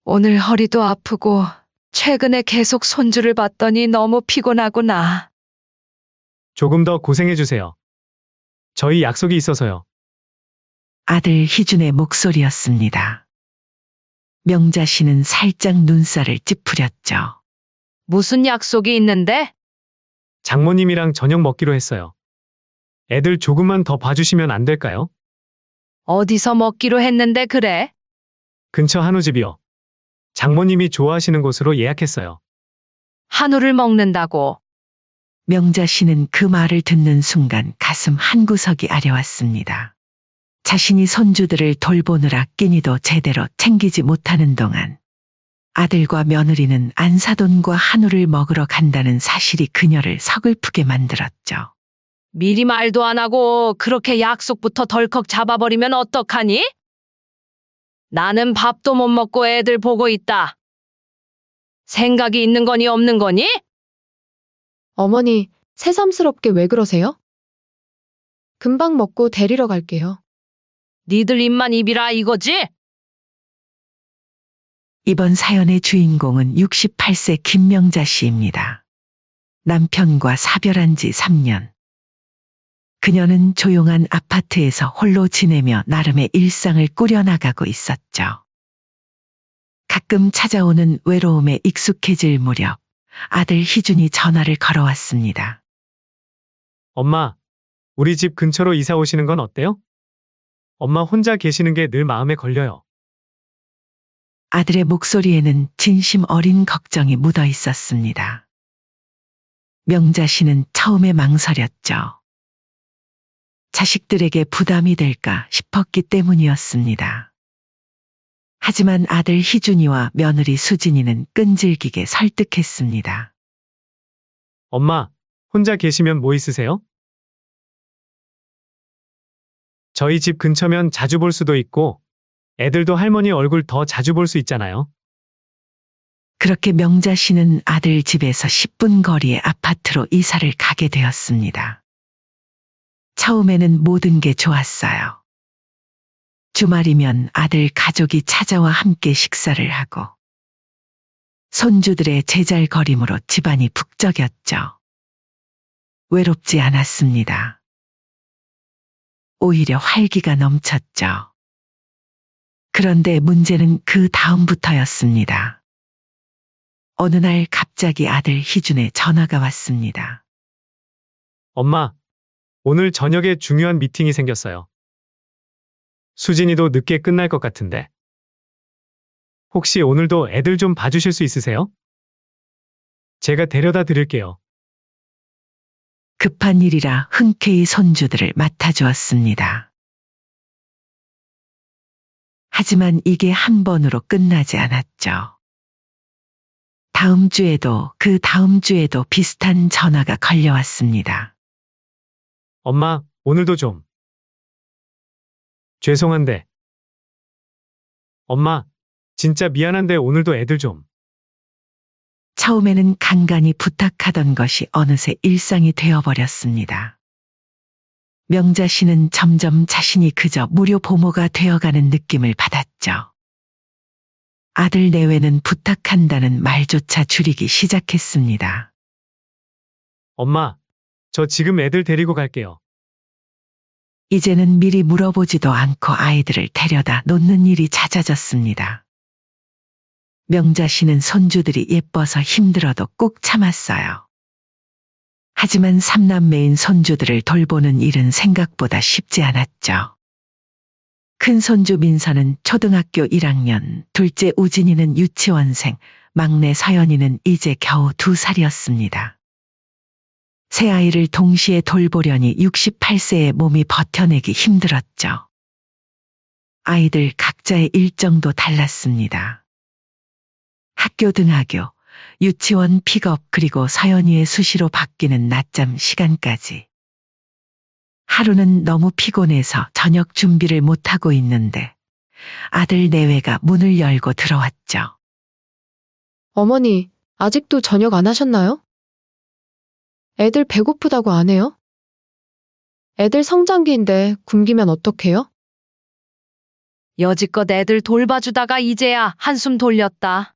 오늘 허리도 아프고 최근에 계속 손주를 봤더니 너무 피곤하구나. 조금 더 고생해주세요. 저희 약속이 있어서요. 아들 희준의 목소리였습니다. 명자 씨는 살짝 눈살을 찌푸렸죠. 무슨 약속이 있는데? 장모님이랑 저녁 먹기로 했어요. 애들 조금만 더 봐주시면 안 될까요? 어디서 먹기로 했는데 그래? 근처 한우집이요. 장모님이 좋아하시는 곳으로 예약했어요. 한우를 먹는다고. 명자 씨는 그 말을 듣는 순간 가슴 한구석이 아려왔습니다. 자신이 손주들을 돌보느라 끼니도 제대로 챙기지 못하는 동안 아들과 며느리는 안사돈과 한우를 먹으러 간다는 사실이 그녀를 서글프게 만들었죠. 미리 말도 안 하고 그렇게 약속부터 덜컥 잡아버리면 어떡하니? 나는 밥도 못 먹고 애들 보고 있다. 생각이 있는 거니 없는 거니? 어머니, 새삼스럽게 왜 그러세요? 금방 먹고 데리러 갈게요. 니들 입만 입이라 이거지? 이번 사연의 주인공은 68세 김명자 씨입니다. 남편과 사별한 지 3년. 그녀는 조용한 아파트에서 홀로 지내며 나름의 일상을 꾸려나가고 있었죠. 가끔 찾아오는 외로움에 익숙해질 무렵 아들 희준이 전화를 걸어왔습니다. 엄마, 우리 집 근처로 이사 오시는 건 어때요? 엄마 혼자 계시는 게 늘 마음에 걸려요. 아들의 목소리에는 진심 어린 걱정이 묻어 있었습니다. 명자 씨는 처음에 망설였죠. 자식들에게 부담이 될까 싶었기 때문이었습니다. 하지만 아들 희준이와 며느리 수진이는 끈질기게 설득했습니다. 엄마, 혼자 계시면 뭐 있으세요? 저희 집 근처면 자주 볼 수도 있고, 애들도 할머니 얼굴 더 자주 볼 수 있잖아요. 그렇게 명자 씨는 아들 집에서 10분 거리의 아파트로 이사를 가게 되었습니다. 처음에는 모든 게 좋았어요. 주말이면 아들 가족이 찾아와 함께 식사를 하고 손주들의 제잘거림으로 집안이 북적였죠. 외롭지 않았습니다. 오히려 활기가 넘쳤죠. 그런데 문제는 그 다음부터였습니다. 어느 날 갑자기 아들 희준의 전화가 왔습니다. 엄마, 오늘 저녁에 중요한 미팅이 생겼어요. 수진이도 늦게 끝날 것 같은데. 혹시 오늘도 애들 좀 봐주실 수 있으세요? 제가 데려다 드릴게요. 급한 일이라 흔쾌히 손주들을 맡아주었습니다. 하지만 이게 한 번으로 끝나지 않았죠. 다음 주에도 그 다음 주에도 비슷한 전화가 걸려왔습니다. 엄마, 오늘도 좀. 죄송한데. 엄마, 진짜 미안한데 오늘도 애들 좀. 처음에는 간간히 부탁하던 것이 어느새 일상이 되어버렸습니다. 명자 씨는 점점 자신이 그저 무료 보모가 되어가는 느낌을 받았죠. 아들 내외는 부탁한다는 말조차 줄이기 시작했습니다. 엄마, 저 지금 애들 데리고 갈게요. 이제는 미리 물어보지도 않고 아이들을 데려다 놓는 일이 잦아졌습니다. 명자 씨는 손주들이 예뻐서 힘들어도 꾹 참았어요. 하지만 삼남매인 손주들을 돌보는 일은 생각보다 쉽지 않았죠. 큰 손주 민서는 초등학교 1학년, 둘째 우진이는 유치원생, 막내 서연이는 이제 겨우 2살이었습니다. 세 아이를 동시에 돌보려니 68세의 몸이 버텨내기 힘들었죠. 아이들 각자의 일정도 달랐습니다. 학교 등하교, 유치원 픽업 그리고 서연이의 수시로 바뀌는 낮잠 시간까지. 하루는 너무 피곤해서 저녁 준비를 못하고 있는데 아들 내외가 문을 열고 들어왔죠. 어머니, 아직도 저녁 안 하셨나요? 애들 배고프다고 안 해요? 애들 성장기인데 굶기면 어떡해요? 여지껏 애들 돌봐주다가 이제야 한숨 돌렸다.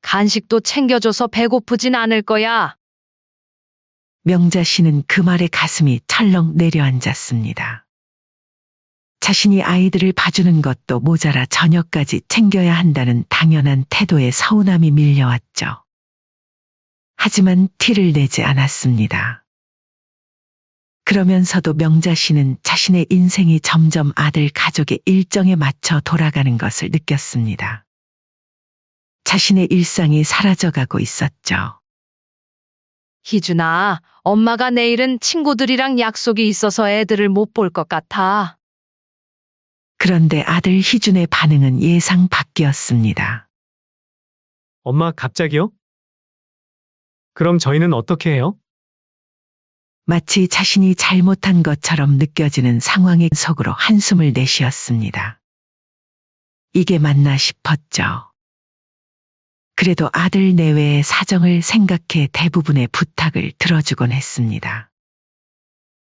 간식도 챙겨줘서 배고프진 않을 거야. 명자 씨는 그 말에 가슴이 철렁 내려앉았습니다. 자신이 아이들을 봐주는 것도 모자라 저녁까지 챙겨야 한다는 당연한 태도에 서운함이 밀려왔죠. 하지만 티를 내지 않았습니다. 그러면서도 명자 씨는 자신의 인생이 점점 아들 가족의 일정에 맞춰 돌아가는 것을 느꼈습니다. 자신의 일상이 사라져가고 있었죠. 희준아, 엄마가 내일은 친구들이랑 약속이 있어서 애들을 못 볼 것 같아. 그런데 아들 희준의 반응은 예상 밖이었습니다. 엄마, 갑자기요? 그럼 저희는 어떻게 해요? 마치 자신이 잘못한 것처럼 느껴지는 상황의 속으로 한숨을 내쉬었습니다. 이게 맞나 싶었죠. 그래도 아들 내외의 사정을 생각해 대부분의 부탁을 들어주곤 했습니다.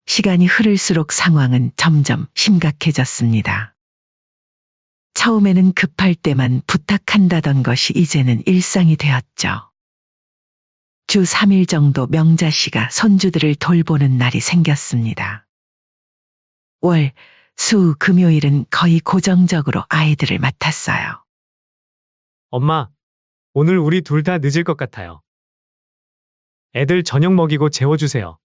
시간이 흐를수록 상황은 점점 심각해졌습니다. 처음에는 급할 때만 부탁한다던 것이 이제는 일상이 되었죠. 주 3일 정도 명자 씨가 손주들을 돌보는 날이 생겼습니다. 월, 수, 금요일은 거의 고정적으로 아이들을 맡았어요. 엄마, 오늘 우리 둘 다 늦을 것 같아요. 애들 저녁 먹이고 재워주세요.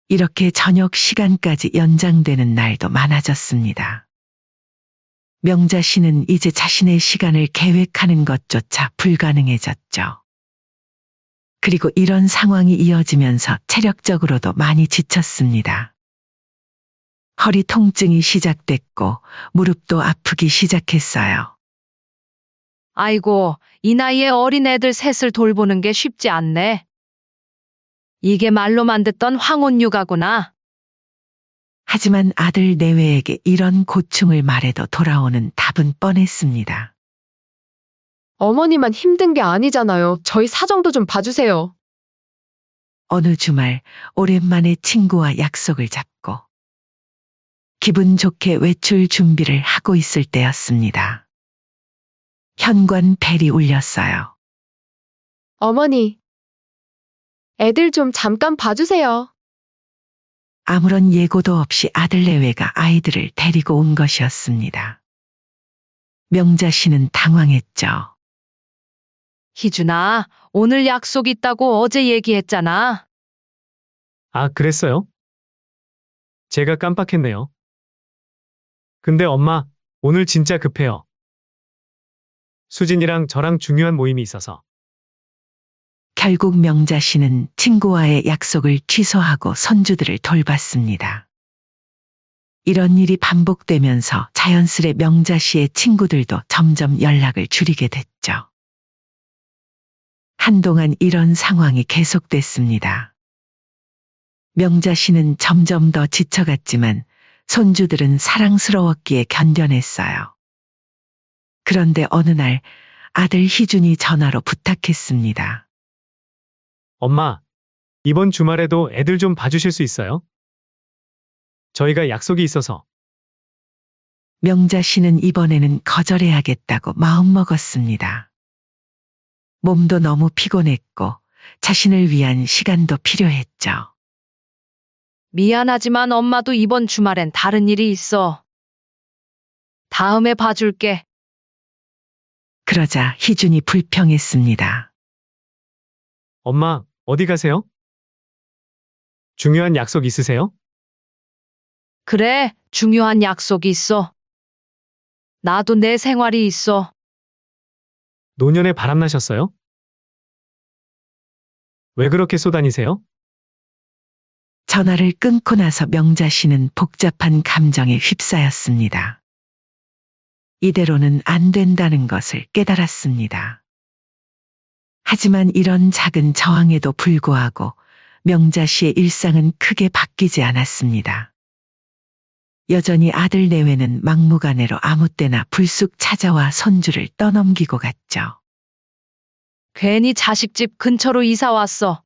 이렇게 저녁 시간까지 연장되는 날도 많아졌습니다. 명자 씨는 이제 자신의 시간을 계획하는 것조차 불가능해졌죠. 그리고 이런 상황이 이어지면서 체력적으로도 많이 지쳤습니다. 허리 통증이 시작됐고 무릎도 아프기 시작했어요. 아이고, 이 나이에 어린 애들 셋을 돌보는 게 쉽지 않네. 이게 말로만 듣던 황혼 육아구나. 하지만 아들 내외에게 이런 고충을 말해도 돌아오는 답은 뻔했습니다. 어머니만 힘든 게 아니잖아요. 저희 사정도 좀 봐주세요. 어느 주말 오랜만에 친구와 약속을 잡고 기분 좋게 외출 준비를 하고 있을 때였습니다. 현관 벨이 울렸어요. 어머니, 애들 좀 잠깐 봐주세요. 아무런 예고도 없이 아들 내외가 아이들을 데리고 온 것이었습니다. 명자 씨는 당황했죠. 희준아, 오늘 약속 있다고 어제 얘기했잖아. 아, 그랬어요? 제가 깜빡했네요. 근데 엄마, 오늘 진짜 급해요. 수진이랑 저랑 중요한 모임이 있어서. 결국 명자 씨는 친구와의 약속을 취소하고 손주들을 돌봤습니다. 이런 일이 반복되면서 자연스레 명자 씨의 친구들도 점점 연락을 줄이게 됐죠. 한동안 이런 상황이 계속됐습니다. 명자 씨는 점점 더 지쳐갔지만 손주들은 사랑스러웠기에 견뎌냈어요. 그런데 어느 날 아들 희준이 전화로 부탁했습니다. 엄마, 이번 주말에도 애들 좀 봐주실 수 있어요? 저희가 약속이 있어서. 명자 씨는 이번에는 거절해야겠다고 마음먹었습니다. 몸도 너무 피곤했고 자신을 위한 시간도 필요했죠. 미안하지만 엄마도 이번 주말엔 다른 일이 있어. 다음에 봐줄게. 그러자 희준이 불평했습니다. 엄마, 어디 가세요? 중요한 약속 있으세요? 그래, 중요한 약속이 있어. 나도 내 생활이 있어. 노년에 바람나셨어요? 왜 그렇게 쏘다니세요? 전화를 끊고 나서 명자 씨는 복잡한 감정에 휩싸였습니다. 이대로는 안 된다는 것을 깨달았습니다. 하지만 이런 작은 저항에도 불구하고 명자 씨의 일상은 크게 바뀌지 않았습니다. 여전히 아들 내외는 막무가내로 아무 때나 불쑥 찾아와 손주를 떠넘기고 갔죠. 괜히 자식집 근처로 이사 왔어.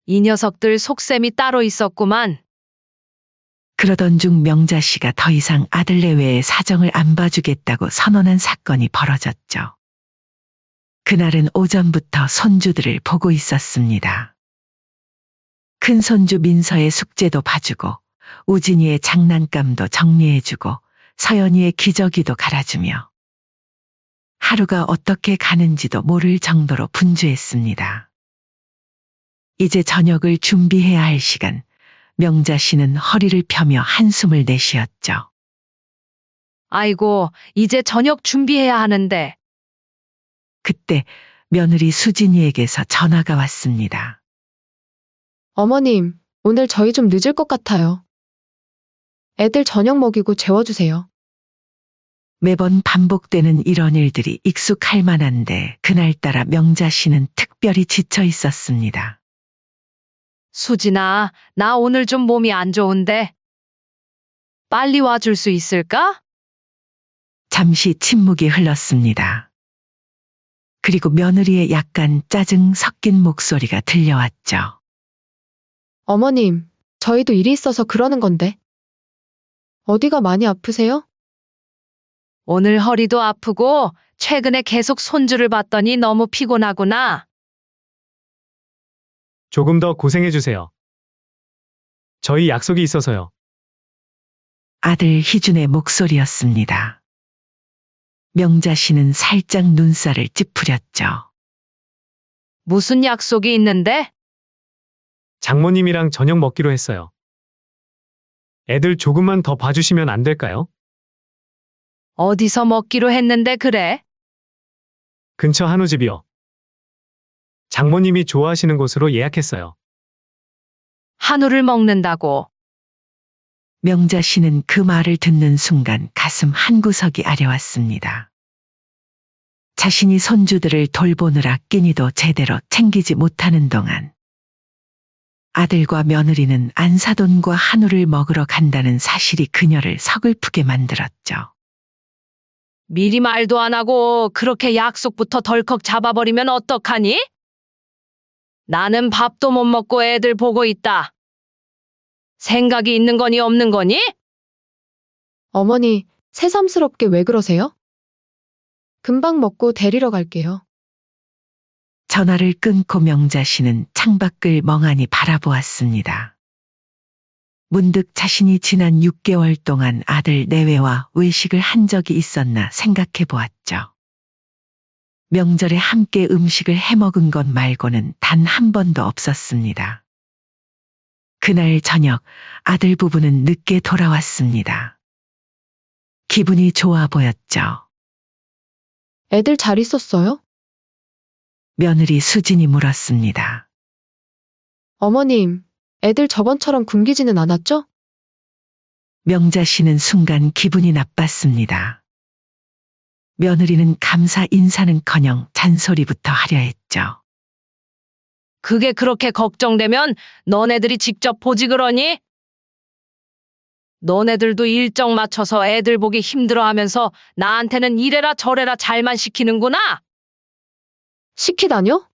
이 녀석들 속셈이 따로 있었구만. 그러던 중 명자 씨가 더 이상 아들 내외의 사정을 안 봐주겠다고 선언한 사건이 벌어졌죠. 그날은 오전부터 손주들을 보고 있었습니다. 큰 손주 민서의 숙제도 봐주고 우진이의 장난감도 정리해주고 서연이의 기저귀도 갈아주며 하루가 어떻게 가는지도 모를 정도로 분주했습니다. 이제 저녁을 준비해야 할 시간, 명자 씨는 허리를 펴며 한숨을 내쉬었죠. 아이고, 이제 저녁 준비해야 하는데. 그때 며느리 수진이에게서 전화가 왔습니다. 어머님, 오늘 저희 좀 늦을 것 같아요. 애들 저녁 먹이고 재워주세요. 매번 반복되는 이런 일들이 익숙할 만한데 그날따라 명자 씨는 특별히 지쳐 있었습니다. 수진아, 나 오늘 좀 몸이 안 좋은데. 빨리 와줄 수 있을까? 잠시 침묵이 흘렀습니다. 그리고 며느리의 약간 짜증 섞인 목소리가 들려왔죠. 어머님, 저희도 일이 있어서 그러는 건데. 어디가 많이 아프세요? 오늘 허리도 아프고 최근에 계속 손주를 봤더니 너무 피곤하구나. 조금 더 고생해주세요. 저희 약속이 있어서요. 아들 희준의 목소리였습니다. 명자 씨는 살짝 눈살을 찌푸렸죠. 무슨 약속이 있는데? 장모님이랑 저녁 먹기로 했어요. 애들 조금만 더 봐주시면 안 될까요? 어디서 먹기로 했는데 그래? 근처 한우집이요. 장모님이 좋아하시는 곳으로 예약했어요. 한우를 먹는다고. 명자 씨는 그 말을 듣는 순간 가슴 한구석이 아려왔습니다. 자신이 손주들을 돌보느라 끼니도 제대로 챙기지 못하는 동안 아들과 며느리는 안사돈과 한우를 먹으러 간다는 사실이 그녀를 서글프게 만들었죠. 미리 말도 안 하고 그렇게 약속부터 덜컥 잡아버리면 어떡하니? 나는 밥도 못 먹고 애들 보고 있다. 생각이 있는 거니 없는 거니? 어머니, 새삼스럽게 왜 그러세요? 금방 먹고 데리러 갈게요. 전화를 끊고 명자 씨는 창밖을 멍하니 바라보았습니다. 문득 자신이 지난 6개월 동안 아들 내외와 외식을 한 적이 있었나 생각해 보았죠. 명절에 함께 음식을 해먹은 것 말고는 단 한 번도 없었습니다. 그날 저녁 아들 부부는 늦게 돌아왔습니다. 기분이 좋아 보였죠. 애들 잘 있었어요? 며느리 수진이 물었습니다. 어머님, 애들 저번처럼 굶기지는 않았죠? 명자 씨는 순간 기분이 나빴습니다. 며느리는 감사 인사는커녕 잔소리부터 하려 했죠. 그게 그렇게 걱정되면 너네들이 직접 보지 그러니? 너네들도 일정 맞춰서 애들 보기 힘들어하면서 나한테는 이래라 저래라 잘만 시키는구나. 시키다뇨?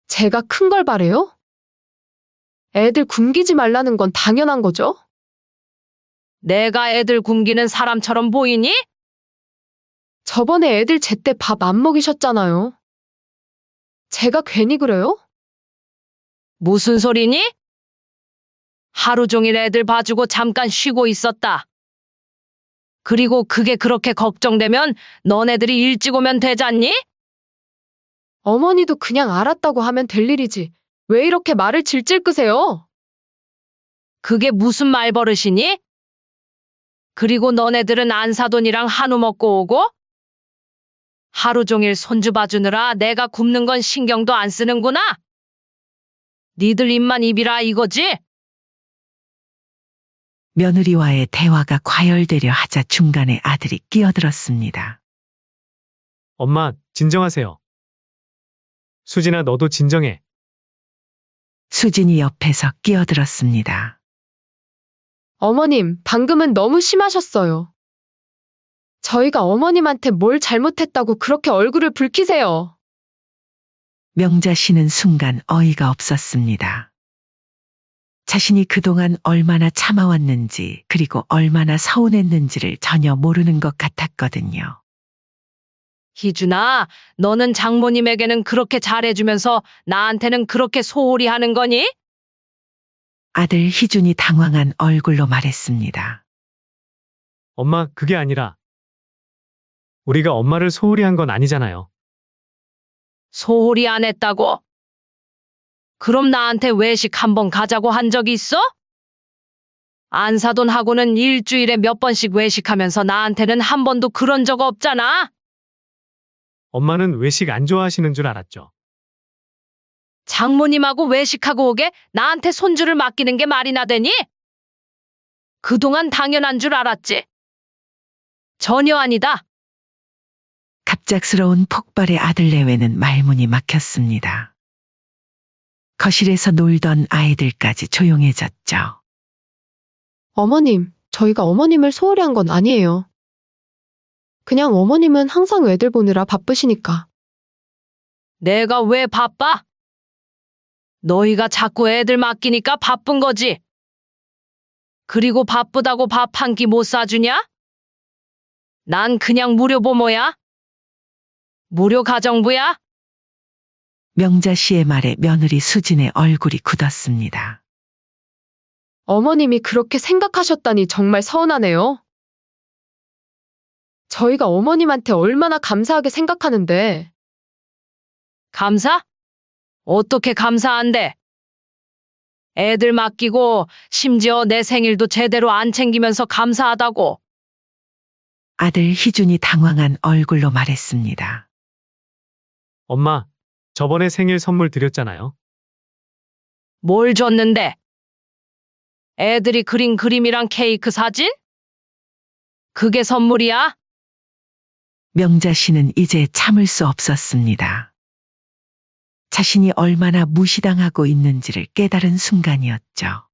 제가 큰 걸 바래요? 애들 굶기지 말라는 건 당연한 거죠? 내가 애들 굶기는 사람처럼 보이니? 저번에 애들 제때 밥 안 먹이셨잖아요. 제가 괜히 그래요? 무슨 소리니? 하루 종일 애들 봐주고 잠깐 쉬고 있었다. 그리고 그게 그렇게 걱정되면 너네들이 일찍 오면 되잖니? 어머니도 그냥 알았다고 하면 될 일이지. 왜 이렇게 말을 질질 끄세요? 그게 무슨 말버릇이니? 그리고 너네들은 안사돈이랑 한우 먹고 오고? 하루 종일 손주 봐주느라 내가 굶는 건 신경도 안 쓰는구나? 니들 입만 입이라 이거지? 며느리와의 대화가 과열되려 하자 중간에 아들이 끼어들었습니다. 엄마, 진정하세요. 수진아, 너도 진정해. 수진이 옆에서 끼어들었습니다. 어머님, 방금은 너무 심하셨어요. 저희가 어머님한테 뭘 잘못했다고 그렇게 얼굴을 붉히세요. 명자 씨는 순간 어이가 없었습니다. 자신이 그동안 얼마나 참아왔는지 그리고 얼마나 서운했는지를 전혀 모르는 것 같았거든요. 희준아, 너는 장모님에게는 그렇게 잘해주면서 나한테는 그렇게 소홀히 하는 거니? 아들 희준이 당황한 얼굴로 말했습니다. 엄마, 그게 아니라 우리가 엄마를 소홀히 한 건 아니잖아요. 소홀히 안 했다고? 그럼 나한테 외식 한번 가자고 한 적이 있어? 안사돈하고는 일주일에 몇 번씩 외식하면서 나한테는 한 번도 그런 적 없잖아. 엄마는 외식 안 좋아하시는 줄 알았죠. 장모님하고 외식하고 오게 나한테 손주를 맡기는 게 말이나 되니? 그동안 당연한 줄 알았지. 전혀 아니다. 갑작스러운 폭발에 아들 내외는 말문이 막혔습니다. 거실에서 놀던 아이들까지 조용해졌죠. 어머님, 저희가 어머님을 소홀히 한 건 아니에요. 그냥 어머님은 항상 애들 보느라 바쁘시니까. 내가 왜 바빠? 너희가 자꾸 애들 맡기니까 바쁜 거지. 그리고 바쁘다고 밥 한 끼 못 사주냐? 난 그냥 무료 보모야? 무료 가정부야? 명자 씨의 말에 며느리 수진의 얼굴이 굳었습니다. 어머님이 그렇게 생각하셨다니 정말 서운하네요. 저희가 어머님한테 얼마나 감사하게 생각하는데. 감사? 어떻게 감사한데? 애들 맡기고 심지어 내 생일도 제대로 안 챙기면서 감사하다고. 아들 희준이 당황한 얼굴로 말했습니다. 엄마, 저번에 생일 선물 드렸잖아요. 뭘 줬는데? 애들이 그린 그림이랑 케이크 사진? 그게 선물이야? 명자 씨는 이제 참을 수 없었습니다. 자신이 얼마나 무시당하고 있는지를 깨달은 순간이었죠.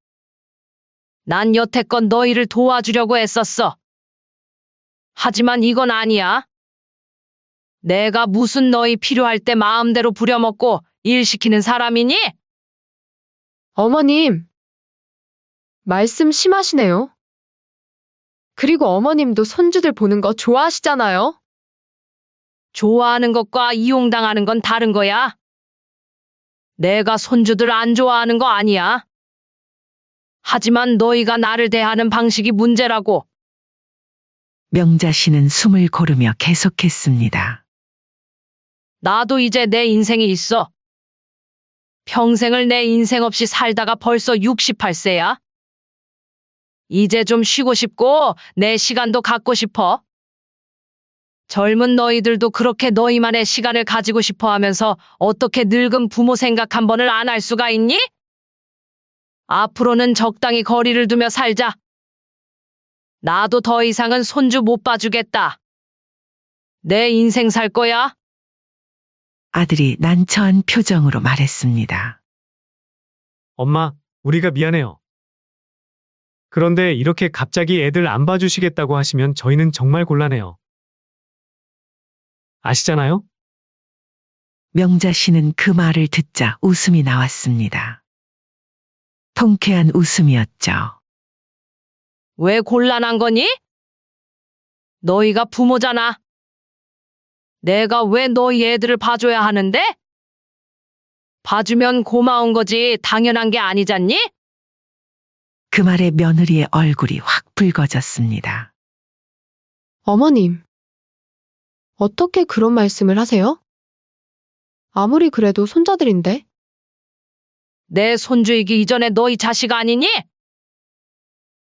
난 여태껏 너희를 도와주려고 애썼어. 하지만 이건 아니야. 내가 무슨 너희 필요할 때 마음대로 부려먹고 일 시키는 사람이니? 어머님, 말씀 심하시네요. 그리고 어머님도 손주들 보는 거 좋아하시잖아요. 좋아하는 것과 이용당하는 건 다른 거야. 내가 손주들 안 좋아하는 거 아니야. 하지만 너희가 나를 대하는 방식이 문제라고. 명자 씨는 숨을 고르며 계속했습니다. 나도 이제 내 인생이 있어. 평생을 내 인생 없이 살다가 벌써 68세야. 이제 좀 쉬고 싶고 내 시간도 갖고 싶어. 젊은 너희들도 그렇게 너희만의 시간을 가지고 싶어 하면서 어떻게 늙은 부모 생각 한 번을 안 할 수가 있니? 앞으로는 적당히 거리를 두며 살자. 나도 더 이상은 손주 못 봐주겠다. 내 인생 살 거야. 아들이 난처한 표정으로 말했습니다. 엄마, 우리가 미안해요. 그런데 이렇게 갑자기 애들 안 봐주시겠다고 하시면 저희는 정말 곤란해요. 아시잖아요? 명자 씨는 그 말을 듣자 웃음이 나왔습니다. 통쾌한 웃음이었죠. 왜 곤란한 거니? 너희가 부모잖아. 내가 왜 너희 애들을 봐줘야 하는데? 봐주면 고마운 거지 당연한 게 아니잖니? 그 말에 며느리의 얼굴이 확 붉어졌습니다. 어머님, 어떻게 그런 말씀을 하세요? 아무리 그래도 손자들인데. 내 손주이기 이전에 너희 자식 아니니?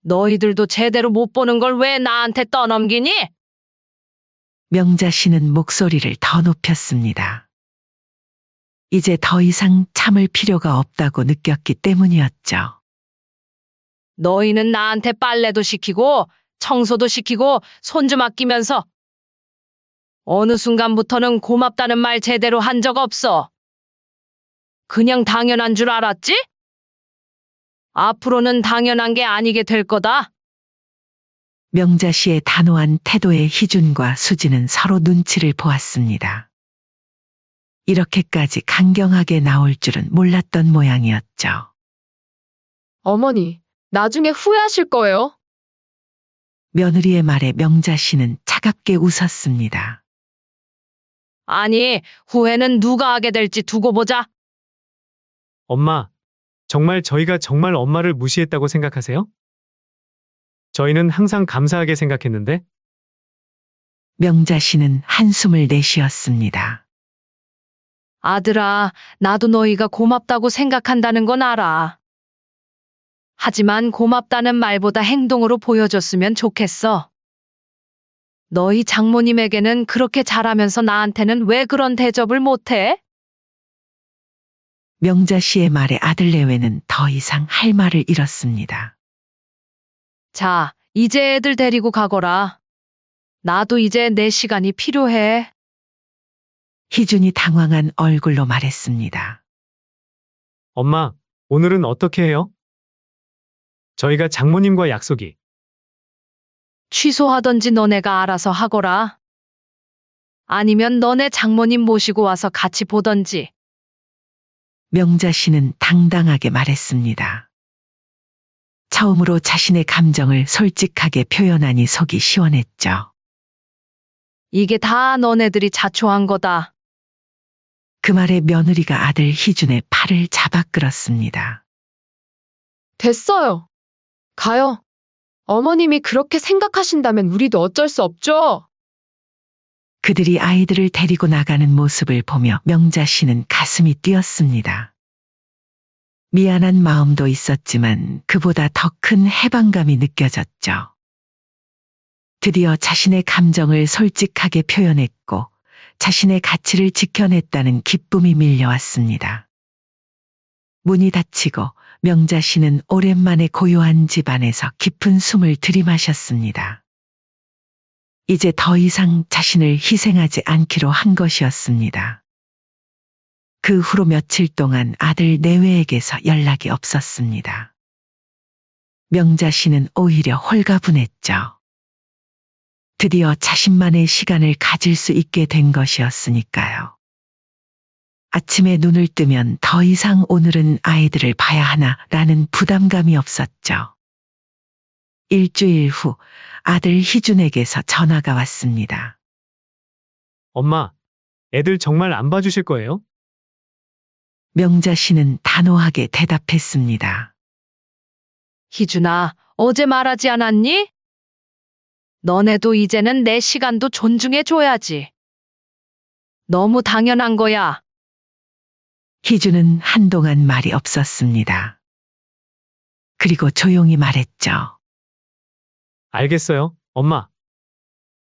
너희들도 제대로 못 보는 걸 왜 나한테 떠넘기니? 명자 씨는 목소리를 더 높였습니다. 이제 더 이상 참을 필요가 없다고 느꼈기 때문이었죠. 너희는 나한테 빨래도 시키고 청소도 시키고 손주 맡기면서 어느 순간부터는 고맙다는 말 제대로 한 적 없어. 그냥 당연한 줄 알았지? 앞으로는 당연한 게 아니게 될 거다. 명자 씨의 단호한 태도에 희준과 수지는 서로 눈치를 보았습니다. 이렇게까지 강경하게 나올 줄은 몰랐던 모양이었죠. 어머니, 나중에 후회하실 거예요. 며느리의 말에 명자 씨는 차갑게 웃었습니다. 아니, 후회는 누가 하게 될지 두고 보자. 엄마, 정말 저희가 정말 엄마를 무시했다고 생각하세요? 저희는 항상 감사하게 생각했는데, 명자 씨는 한숨을 내쉬었습니다. 아들아, 나도 너희가 고맙다고 생각한다는 건 알아. 하지만 고맙다는 말보다 행동으로 보여줬으면 좋겠어. 너희 장모님에게는 그렇게 잘하면서 나한테는 왜 그런 대접을 못해? 명자 씨의 말에 아들 내외는 더 이상 할 말을 잃었습니다. 자, 이제 애들 데리고 가거라. 나도 이제 내 시간이 필요해. 희준이 당황한 얼굴로 말했습니다. 엄마, 오늘은 어떻게 해요? 저희가 장모님과 약속이. 취소하던지 너네가 알아서 하거라. 아니면 너네 장모님 모시고 와서 같이 보던지. 명자 씨는 당당하게 말했습니다. 처음으로 자신의 감정을 솔직하게 표현하니 속이 시원했죠. 이게 다 너네들이 자초한 거다. 그 말에 며느리가 아들 희준의 팔을 잡아 끌었습니다. 됐어요. 가요. 어머님이 그렇게 생각하신다면 우리도 어쩔 수 없죠. 그들이 아이들을 데리고 나가는 모습을 보며 명자 씨는 가슴이 뛰었습니다. 미안한 마음도 있었지만 그보다 더 큰 해방감이 느껴졌죠. 드디어 자신의 감정을 솔직하게 표현했고 자신의 가치를 지켜냈다는 기쁨이 밀려왔습니다. 문이 닫히고 명자 씨는 오랜만에 고요한 집 안에서 깊은 숨을 들이마셨습니다. 이제 더 이상 자신을 희생하지 않기로 한 것이었습니다. 그 후로 며칠 동안 아들 내외에게서 연락이 없었습니다. 명자 씨는 오히려 홀가분했죠. 드디어 자신만의 시간을 가질 수 있게 된 것이었으니까요. 아침에 눈을 뜨면 더 이상 오늘은 아이들을 봐야 하나라는 부담감이 없었죠. 일주일 후 아들 희준에게서 전화가 왔습니다. 엄마, 애들 정말 안 봐주실 거예요? 명자 씨는 단호하게 대답했습니다. 희준아, 어제 말하지 않았니? 너네도 이제는 내 시간도 존중해줘야지. 너무 당연한 거야. 희준은 한동안 말이 없었습니다. 그리고 조용히 말했죠. 알겠어요, 엄마.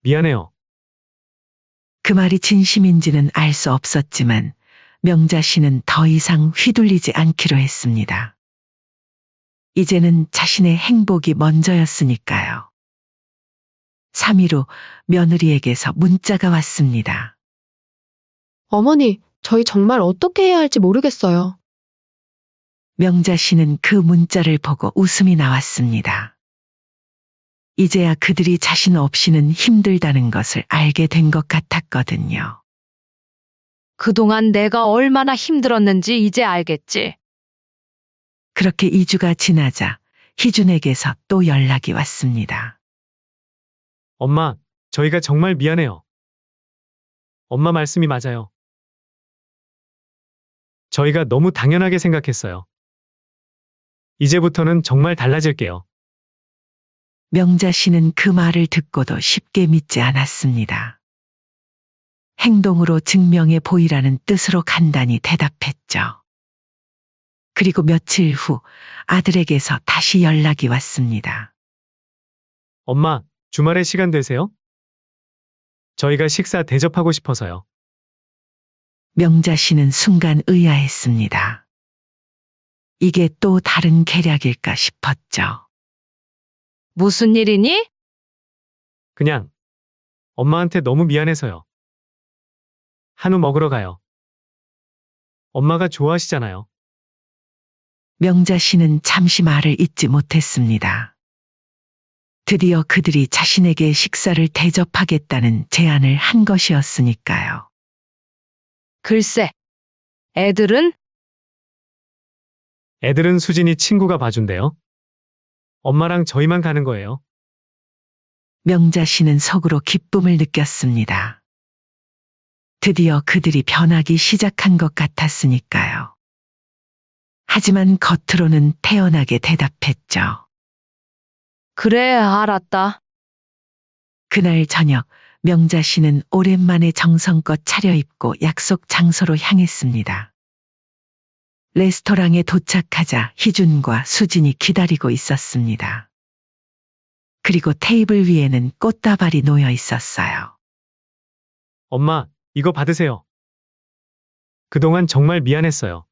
미안해요. 그 말이 진심인지는 알 수 없었지만 명자 씨는 더 이상 휘둘리지 않기로 했습니다. 이제는 자신의 행복이 먼저였으니까요. 3일 후 며느리에게서 문자가 왔습니다. 어머니, 저희 정말 어떻게 해야 할지 모르겠어요. 명자 씨는 그 문자를 보고 웃음이 나왔습니다. 이제야 그들이 자신 없이는 힘들다는 것을 알게 된 것 같았거든요. 그동안 내가 얼마나 힘들었는지 이제 알겠지. 그렇게 2주가 지나자 희준에게서 또 연락이 왔습니다. 엄마, 저희가 정말 미안해요. 엄마 말씀이 맞아요. 저희가 너무 당연하게 생각했어요. 이제부터는 정말 달라질게요. 명자 씨는 그 말을 듣고도 쉽게 믿지 않았습니다. 행동으로 증명해 보이라는 뜻으로 간단히 대답했죠. 그리고 며칠 후 아들에게서 다시 연락이 왔습니다. 엄마, 주말에 시간 되세요? 저희가 식사 대접하고 싶어서요. 명자 씨는 순간 의아했습니다. 이게 또 다른 계략일까 싶었죠. 무슨 일이니? 그냥 엄마한테 너무 미안해서요. 한우 먹으러 가요. 엄마가 좋아하시잖아요. 명자 씨는 잠시 말을 잇지 못했습니다. 드디어 그들이 자신에게 식사를 대접하겠다는 제안을 한 것이었으니까요. 글쎄, 애들은? 애들은 수진이 친구가 봐준대요. 엄마랑 저희만 가는 거예요. 명자 씨는 속으로 기쁨을 느꼈습니다. 드디어 그들이 변하기 시작한 것 같았으니까요. 하지만 겉으로는 태연하게 대답했죠. 그래, 알았다. 그날 저녁 명자 씨는 오랜만에 정성껏 차려입고 약속 장소로 향했습니다. 레스토랑에 도착하자 희준과 수진이 기다리고 있었습니다. 그리고 테이블 위에는 꽃다발이 놓여 있었어요. 엄마, 이거 받으세요. 그동안 정말 미안했어요.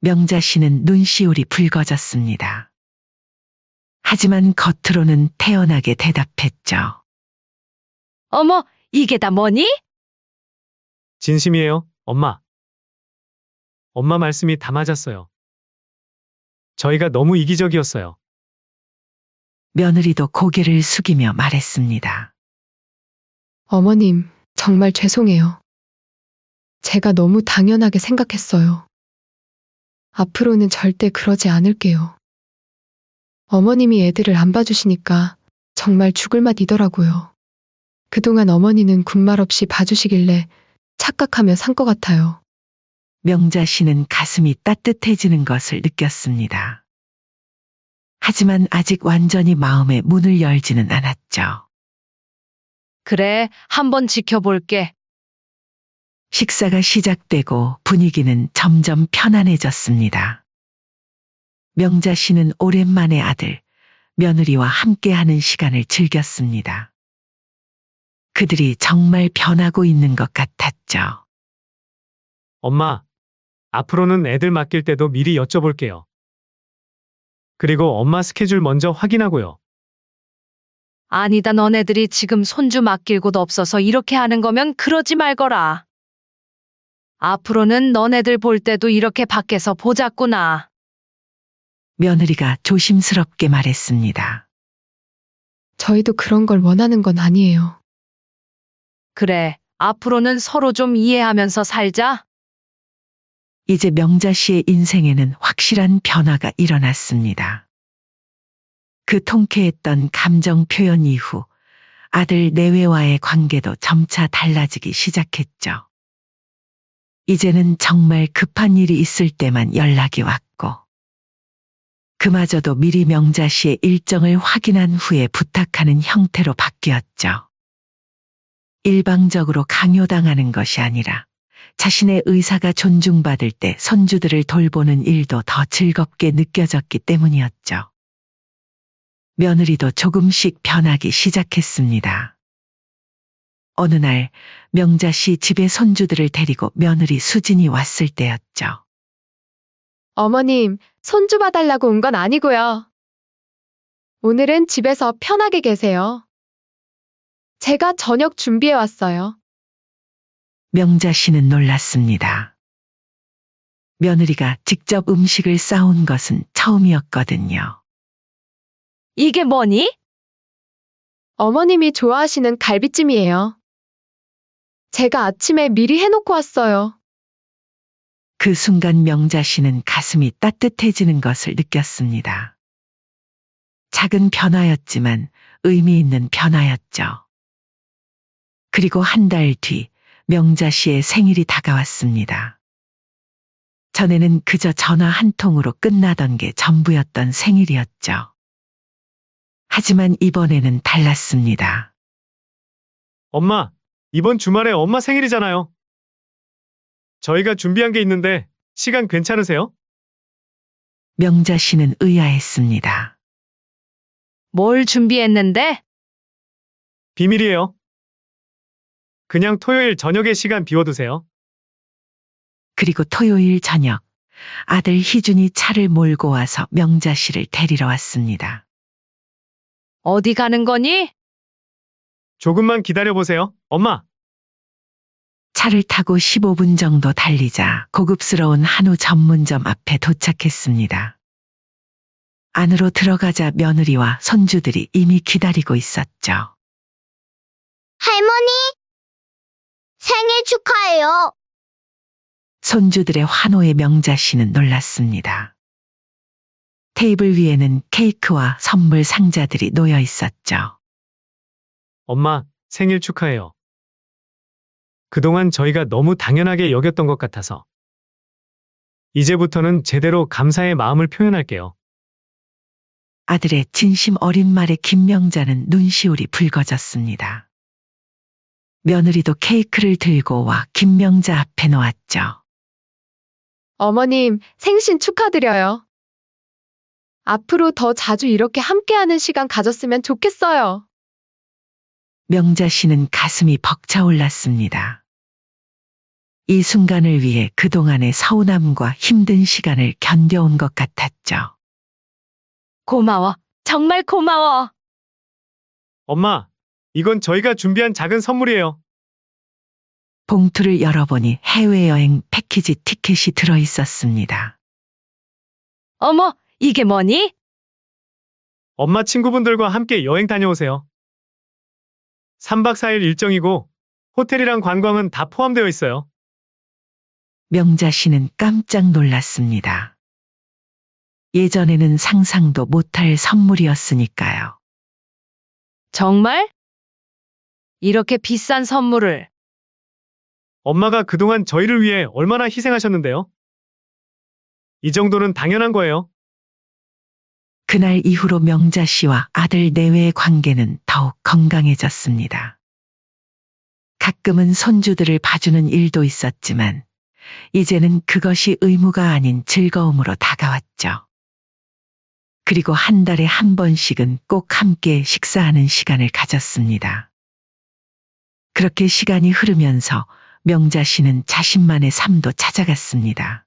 명자 씨는 눈시울이 붉어졌습니다. 하지만 겉으로는 태연하게 대답했죠. 어머, 이게 다 뭐니? 진심이에요, 엄마. 엄마 말씀이 다 맞았어요. 저희가 너무 이기적이었어요. 며느리도 고개를 숙이며 말했습니다. 어머님, 정말 죄송해요. 제가 너무 당연하게 생각했어요. 앞으로는 절대 그러지 않을게요. 어머님이 애들을 안 봐주시니까 정말 죽을 맛이더라고요. 그동안 어머니는 군말 없이 봐주시길래 착각하며 산 것 같아요. 명자 씨는 가슴이 따뜻해지는 것을 느꼈습니다. 하지만 아직 완전히 마음의 문을 열지는 않았죠. 그래, 한번 지켜볼게. 식사가 시작되고 분위기는 점점 편안해졌습니다. 명자 씨는 오랜만에 아들, 며느리와 함께하는 시간을 즐겼습니다. 그들이 정말 변하고 있는 것 같았죠. 엄마, 앞으로는 애들 맡길 때도 미리 여쭤볼게요. 그리고 엄마 스케줄 먼저 확인하고요. 아니다, 너네들이 지금 손주 맡길 곳 없어서 이렇게 하는 거면 그러지 말거라. 앞으로는 너네들 볼 때도 이렇게 밖에서 보자꾸나. 며느리가 조심스럽게 말했습니다. 저희도 그런 걸 원하는 건 아니에요. 그래, 앞으로는 서로 좀 이해하면서 살자. 이제 명자 씨의 인생에는 확실한 변화가 일어났습니다. 그 통쾌했던 감정 표현 이후 아들 내외와의 관계도 점차 달라지기 시작했죠. 이제는 정말 급한 일이 있을 때만 연락이 왔고, 그마저도 미리 명자 씨의 일정을 확인한 후에 부탁하는 형태로 바뀌었죠. 일방적으로 강요당하는 것이 아니라 자신의 의사가 존중받을 때 손주들을 돌보는 일도 더 즐겁게 느껴졌기 때문이었죠. 며느리도 조금씩 변하기 시작했습니다. 어느 날 명자 씨 집에 손주들을 데리고 며느리 수진이 왔을 때였죠. 어머님, 손주 봐달라고 온 건 아니고요. 오늘은 집에서 편하게 계세요. 제가 저녁 준비해 왔어요. 명자 씨는 놀랐습니다. 며느리가 직접 음식을 싸온 것은 처음이었거든요. 이게 뭐니? 어머님이 좋아하시는 갈비찜이에요. 제가 아침에 미리 해놓고 왔어요. 그 순간 명자 씨는 가슴이 따뜻해지는 것을 느꼈습니다. 작은 변화였지만 의미 있는 변화였죠. 그리고 한 달 뒤 명자 씨의 생일이 다가왔습니다. 전에는 그저 전화 한 통으로 끝나던 게 전부였던 생일이었죠. 하지만 이번에는 달랐습니다. 엄마, 이번 주말에 엄마 생일이잖아요. 저희가 준비한 게 있는데 시간 괜찮으세요? 명자 씨는 의아했습니다. 뭘 준비했는데? 비밀이에요. 그냥 토요일 저녁에 시간 비워두세요. 그리고 토요일 저녁 아들 희준이 차를 몰고 와서 명자 씨를 데리러 왔습니다. 어디 가는 거니? 조금만 기다려보세요, 엄마. 차를 타고 15분 정도 달리자 고급스러운 한우 전문점 앞에 도착했습니다. 안으로 들어가자 며느리와 손주들이 이미 기다리고 있었죠. 할머니, 생일 축하해요. 손주들의 환호에 명자 씨는 놀랐습니다. 테이블 위에는 케이크와 선물 상자들이 놓여 있었죠. 엄마, 생일 축하해요. 그동안 저희가 너무 당연하게 여겼던 것 같아서. 이제부터는 제대로 감사의 마음을 표현할게요. 아들의 진심 어린 말에 김명자는 눈시울이 붉어졌습니다. 며느리도 케이크를 들고 와 김명자 앞에 놓았죠. 어머님, 생신 축하드려요. 앞으로 더 자주 이렇게 함께하는 시간 가졌으면 좋겠어요. 명자 씨는 가슴이 벅차올랐습니다. 이 순간을 위해 그동안의 서운함과 힘든 시간을 견뎌온 것 같았죠. 고마워. 정말 고마워. 엄마, 이건 저희가 준비한 작은 선물이에요. 봉투를 열어보니 해외여행 패키지 티켓이 들어 있었습니다. 어머, 이게 뭐니? 엄마 친구분들과 함께 여행 다녀오세요. 3박 4일 일정이고 호텔이랑 관광은 다 포함되어 있어요. 명자 씨는 깜짝 놀랐습니다. 예전에는 상상도 못할 선물이었으니까요. 정말? 이렇게 비싼 선물을. 엄마가 그동안 저희를 위해 얼마나 희생하셨는데요. 이 정도는 당연한 거예요. 그날 이후로 명자 씨와 아들 내외의 관계는 더욱 건강해졌습니다. 가끔은 손주들을 봐주는 일도 있었지만 이제는 그것이 의무가 아닌 즐거움으로 다가왔죠. 그리고 한 달에 한 번씩은 꼭 함께 식사하는 시간을 가졌습니다. 그렇게 시간이 흐르면서 명자 씨는 자신만의 삶도 찾아갔습니다.